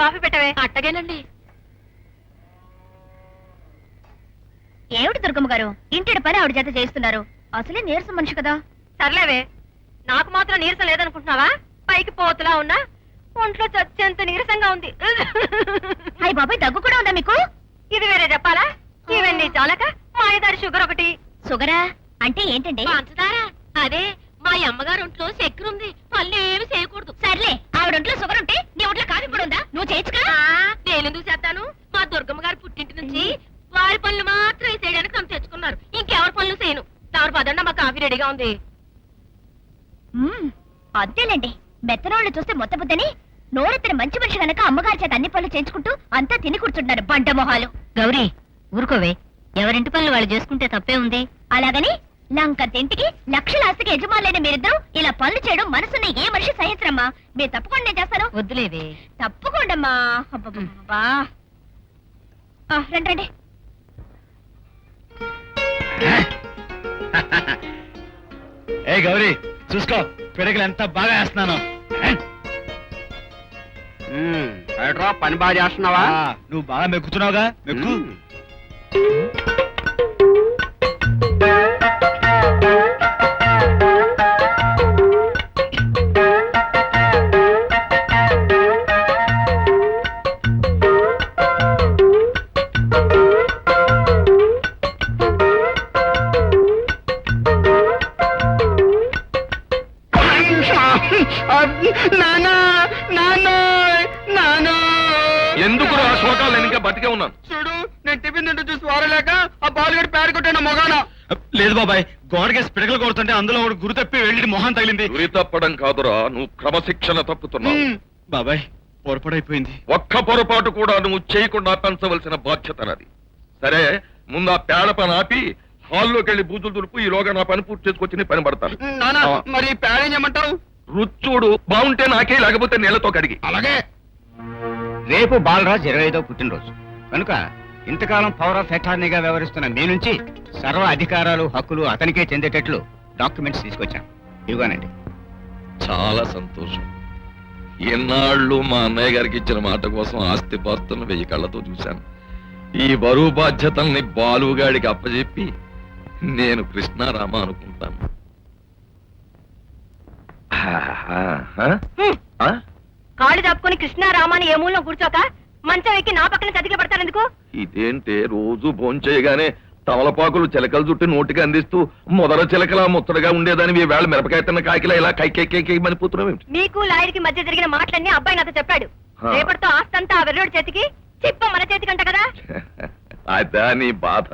Coffee పెట్టవే. అట్టగేనండి. ఏమిటి దుర్గమ్మ గారు, ఇంటి పని ఆవిడ చేత చేస్తున్నారు? అసలే నీరసం మనిషి కదా. సర్లేవే, నాకు మాత్రం నీరసం లేదనుకుంటున్నావా? పైకి పోతులా ఉన్నా ఒంట్లో చచ్చేంత నీరసంగా ఉంది. అయ్య బాబాయ్, దగ్గు కూడా ఉందా మీకు? ఇది వేరే చెప్పాలా? ఇవన్నీ చాలక మాయదారి షుగర్ ఒకటి. షుగరా అంటే ఏంటండి? పంచదారా. అదే మా అమ్మగారు ఒంట్లో చక్కెర ఉంది, పళ్ళు ఏమి చేయకూడదు. సర్లే, ఆవిడ ఒంట్లో షుగర్ ఉంటే నీ ఒంట్లో కాఫీ కూడా ఉందా? నువ్వు చేయొచ్చుగా. నేనెందుకు చేస్తాను? మా దుర్గమ్మ గారి పుట్టింటి నుంచి వారి పనులు మాత్రం చేయడానికి నన్ను తెచ్చుకున్నారు. ఇంకెవరి పనులు చేయను. తమరు పదండి, మా కాఫీ రెడీగా ఉంది. అంతేలేండి, మెత్తనోళ్ళు చూస్తే మొత్తబుద్దని నోరెత్తిన మంచి మనిషి కనుక అమ్మగారి చేత అన్ని పనులు చేయించుకుంటూ అంతా తిని కూర్చుంటున్నారు బంట మొహాలు. గౌరీ ఊరుకోవే, ఎవరింటి పనులు వాళ్ళు చేసుకుంటే తప్పే ఉంది. అలాగని లంక తింటికి లక్షల ఆస్తికి యజమానులైన మీరిద్దరూ ఇలా పనులు చేయడం మనసున్న ఏ మనిషి సహించరమ్మా. మీరు తప్పకుండా నేను చేస్తాను. వద్దులేవే. తప్పకుండా. అబ్బబ్బబ్బా. రండి. ఏ గౌరీ, చూసుకో పిడకలు ఎంత బాగా వేస్తున్నాను. పని బాగా చేస్తున్నావా? నువ్వు బాగా మెక్కుతున్నావుగా, మెక్కు. ఎందుకు శోకాలు? నేను ఇంకా బతికే ఉన్నాను. చూడు, నేను టిఫిన్ తింటూ చూసి వారలేక ఆ బాలుగడి పేరు కొట్టాను మొగాన. లేదు బాబాయ్, గోడకేసి పిడకలు కొడుతుంటే అందులో ఒకటి గురి తప్పి వెళ్ళి మొహం తగిలింది. గురి తప్పడం కాదురా, నువ్వు క్రమశిక్షణ తప్పుతున్నావు. బాబాయ్, పొరపడైపోయింది. ఒక్క పొరపాటు కూడా నువ్వు చేయకుండా పెంచవలసిన బాధ్యత నాది. సరే, ముందు ఆ పేడ పని ఆపి హాల్లోకి వెళ్ళి బూతులు దులుపు. ఈలోగా నా పని పూర్తి చేసుకొచ్చి నీ పని పడతాను. మరి పేడ ఏం చేయమంటావు? రుచూడు బాగుంటే నాకే, లేకపోతే నీళ్లతో కడిగి. అలాగే. రేపు బాలరాజ్ 25వ పుట్టినరోజు కనుక ఇంతకాలం పవర్ ఆఫ్ అటార్నీగా వ్యవహరిస్తున్న మీ నుంచి సర్వ అధికారాలు హక్కులు అతనికే చెందేటట్లు డాక్యుమెంట్స్ తీసుకొచ్చాం. ఇవ్వనండి. చాలా సంతోషం. ఎన్నాళ్ళు మా అన్నయ్య గారికి ఇచ్చిన మాట కోసం ఆస్తి పాస్తులను 1000 కళ్ళతో చూశాను. ఈ బరువు బాధ్యతల్ని బాలుగాడికి అప్పచెప్పి నేను కృష్ణారామ అనుకుంటాను. కాళ్ళు తప్పుకొని కృష్ణారామాని ఏ మూలలో కూర్చోక మంచం ఎక్కి నా పక్కన చతికి పడతారెందుకు? ఇదేంటే రోజు భోంచేయగానే తమలపాకులు చిలకలు చుట్టి నోటికి అందిస్తూ మొదల చిలకలా ముచ్చటగా ఉండేదాన్ని వేళ మిరపకాయ తిన్న కాకిలా ఇలా కైకేకేకి మనిపోతున్నావు. మీకు లాయర్కి మధ్య జరిగిన మాటలన్నీ అబ్బాయి నాతో చెప్పాడు. రేపటితో ఆస్తంతా ఆ వెర్రోడి చేతికి, చిప్ప మన చేతికంట కదా. అదా నీ బాధ.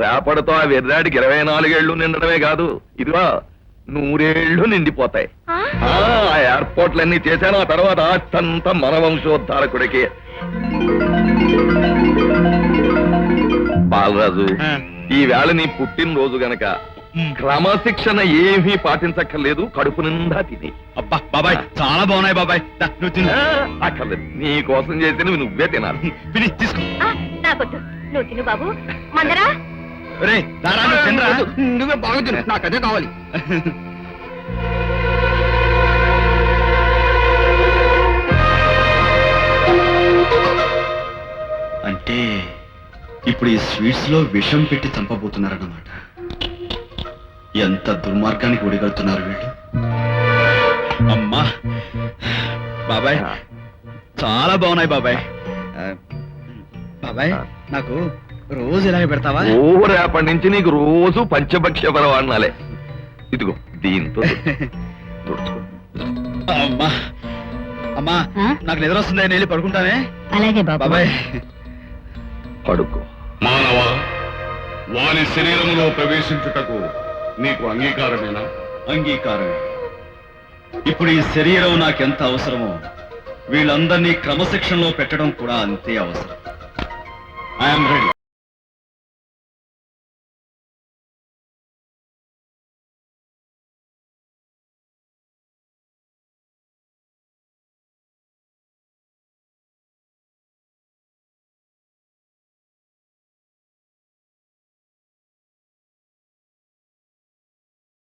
రేపటితో ఆ వెర్రాడికి 24 ఏళ్లు నిండడమే కాదు, ఇదిగో 100 ఏళ్లు నిండిపోతాయి. ఆ ఏర్పాట్లన్నీ చేశాను. ఆ తర్వాత ఆస్తంతా మన వంశోద్ధారకుడికి. బాలరాజు, ఈ వేళ నీ పుట్టినరోజు గనక క్రమశిక్షణ ఏమీ పాటించక్కర్లేదు. కడుపు నిండా తిని. అబ్బా బాబాయ్, చాలా బాగున్నాయి బాబాయ్. నువ్వు తిను. అక్కర్లేదు, నీ కోసం చేసినవి నువ్వే తినాలి. తీసుకో. నాకొద్దు, నువ్వు తిను బాబు. మందరా నువ్వే బాగా తిను, నాకు అదే కావాలి. అంటే ఇప్పుడు ఈ స్వీట్స్ లో విషం పెట్టి చంపబోతున్నారన్నమాట. ఎంత దుర్మార్గానికి ఒడిగడుతున్నారు వీళ్ళు. అమ్మా బాబాయ్, చాలా బాగున్నాయి బాబాయ్. బాబాయ్, నాకు రోజు ఇలాగే పెడతావా? రేపటి నుంచి నీకు రోజు పంచభక్ష్య పరవాణాలే. ఇదిగో దీంతో అమ్మా. అమ్మా, నాకు నిద్ర వస్తుంది, నేను వెళ్ళి పడుకుంటానే. అలాగే బాబాయ్. పడుకో. మానవ, వాని శరీరంలో ప్రవేశించుటకు నీకు అంగీకారమేనా? అంగీకారమే. ఇప్పుడు ఈ శరీరం నాకెంత అవసరమో వీళ్ళందరినీ క్రమశిక్షణలో పెట్టడం కూడా అంతే అవసరం. I'm ready.